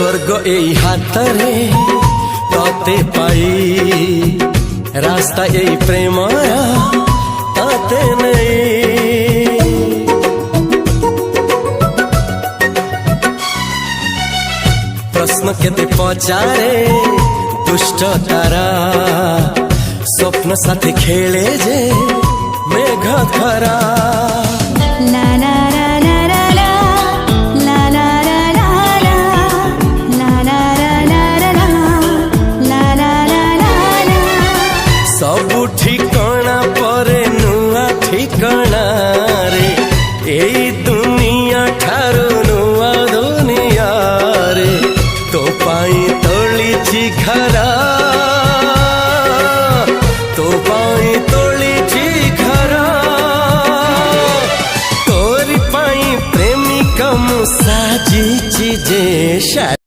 स्वर्ग एई हातरे तते पाई रास्ता एई प्रेमया तते नहीं। प्रश्न केते पचारे दुष्ट तारा स्वप्न साथी खेले जे मेघ खरा। सबु ठिकाना परे नुआ ठिकाना रे एई दुनिया ठारू नुआ दुनिया रे। तो पाई तोलिछि घरा तो पाई तोलिछि घरा तोरी पाई प्रेमिका मु साजिछि जे।